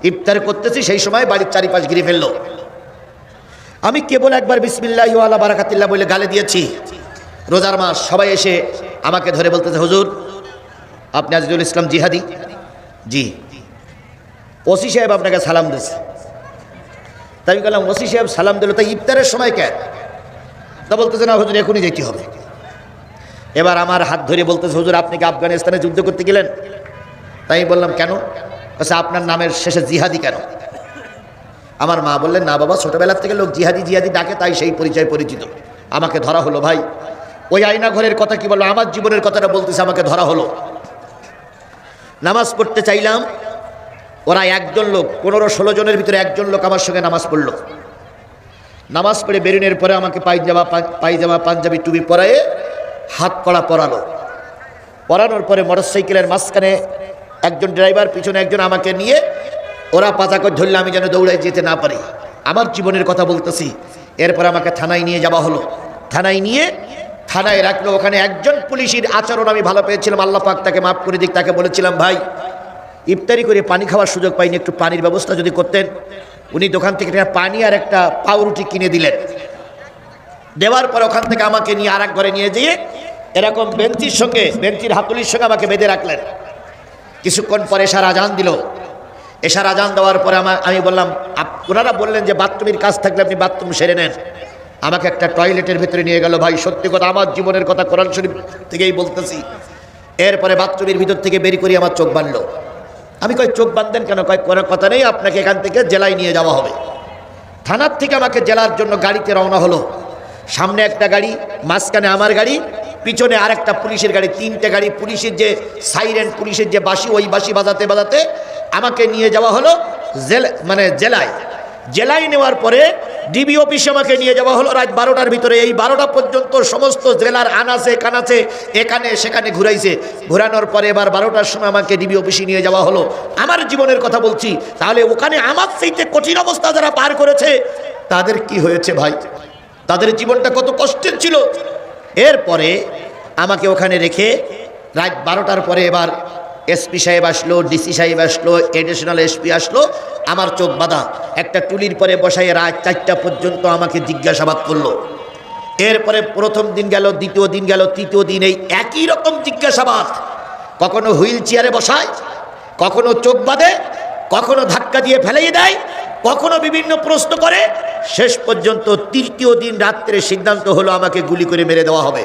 ইফতার করতেছি, সেই সময় বাড়ির চারিপাশ ঘিরে ফেললো। আমি কেবল একবার বিসমিল্লাহি ওয়া আলা বারাকাতিল্লাহ বলে গালে দিয়েছি। রোজার মাস, সবাই এসে আমাকে ধরে বলতেছে, হুজুর আপনি আজিজুল ইসলাম জিহাদি? জি। ওসি সাহেব আপনাকে সালাম দিয়েছে। তাই আমি বললাম, ওসি সাহেব সালাম দিল, তাই ইফতারের সময় কেন? তা বলতেছে, না হুজুর এখনই যেতে হবে। এবার আমার হাত ধরে বলতেছে, হুজুর আপনি কি আফগানিস্তানে যুদ্ধ করতে গেলেন? তাই বললাম, কেন? আচ্ছা আপনার নামের শেষে জিহাদি কেন? আমার মা বললেন, না বাবা, ছোটবেলার থেকে লোক জিহাদি জিহাদি ডাকে, তাই সেই পরিচয় পরিচিত। আমাকে ধরা হলো। ভাই ওই আয়না ঘরের কথা কি বললো, আমার জীবনের কথাটা বলতেছে, আমাকে ধরা হলো। নামাজ পড়তে চাইলাম, ওরা একজন লোক 15-16 জনের ভিতরে একজন লোক আমার সঙ্গে নামাজ পড়লো। নামাজ পড়ে বেরিনের পরে আমাকে পায়জামা পাঞ্জাবি টুপি পরায়ে হাত কড়া পরালো। পরানোর পরে মোটরসাইকেলের মাঝখানে একজন ড্রাইভার, পিছনে একজন, আমাকে নিয়ে ওরা পাতা করে ধরলে আমি যেন দৌড়ায় যেতে না পারি। আমার জীবনের কথা বলতেছি। এরপর আমাকে থানায় নিয়ে যাওয়া হলো। থানায় রাখলো। ওখানে একজন পুলিশের আচরণ আমি ভালো পেয়েছিলাম, আল্লাহ পাক তাকে মাফ করে দিক। তাকে বলেছিলাম, ভাই ইফতারি করে পানি খাওয়ার সুযোগ পাইনি, একটু পানির ব্যবস্থা যদি করতেন। উনি দোকান থেকে পানি আর একটা পাউরুটি কিনে দিলেন। দেওয়ার পর ওখান থেকে আমাকে নিয়ে আর এক ঘরে নিয়ে যেয়ে এরকম বেঞ্চির হাতুলির সঙ্গে আমাকে বেঁধে রাখলেন। কিছুক্ষণ পরে এশার আজান দিল। এশার আজান দেওয়ার পরে আমি বললাম, ওনারা বললেন যে বাথরুমের কাজ থাকলে আপনি বাথরুম সেরে নেন। আমাকে একটা টয়লেটের ভেতরে নিয়ে গেল। ভাই সত্যি কথা, আমার জীবনের কথা কোরআন শরীফ থেকেই বলতেছি। এরপরে বাথরুমের ভিতর থেকে বের করে আমার চোখ বাঁধলো। আমি কই, চোখ বাঁধতেন কেন? কয়, কোনো কথা নেই, আপনাকে এখান থেকে জেলায় নিয়ে যাওয়া হবে। থানার থেকে আমাকে জেলার জন্য গাড়িতে রওনা হলো। সামনে একটা গাড়ি, মাঝখানে আমার গাড়ি, পিছনে আরেকটা পুলিশের গাড়ি। 3টে গাড়ি। পুলিশের যে সাইরেন, পুলিশের যে বাঁশি, ওই বাঁশি বাজাতে বাজাতে আমাকে নিয়ে যাওয়া হলো জেলায় নেওয়ার পরে ডিবি অফিসে আমাকে নিয়ে যাওয়া হলো রাত 12টার ভিতরে। এই 12টা পর্যন্ত সমস্ত জেলার আনাচে কানাচে এখানে সেখানে ঘুরাইছে। ঘোরানোর পরে এবার 12টার সময় আমাকে ডিবি অফিসে নিয়ে যাওয়া হলো। আমার জীবনের কথা বলছি। তাহলে ওখানে আমার চাইতে কঠিন অবস্থা যারা পার করেছে তাদের কি হয়েছে ভাই? তাদের জীবনটা কত কষ্টের ছিল। এরপরে আমাকে ওখানে রেখে রাত 12টার পরে এবার এসপি সাহেব আসলো, ডিসি সাহেব আসলো, এডিশনাল এসপি আসলো। আমার চোখ বাঁধা একটা টুলির পরে বসাই রাত 4টা পর্যন্ত আমাকে জিজ্ঞাসাবাদ করলো। এরপরে প্রথম দিন গেল, দ্বিতীয় দিন গেল, তৃতীয় দিন এই একই রকম জিজ্ঞাসাবাদ। কখনো হুইল চেয়ারে বসায়, কখনো চোখ বাঁধে, কখনো ধাক্কা দিয়ে ফেলেই দেয়, কখনো বিভিন্ন প্রশ্ন করে। শেষ পর্যন্ত তৃতীয় দিন রাত্রে সিদ্ধান্ত হলো আমাকে গুলি করে মেরে দেওয়া হবে।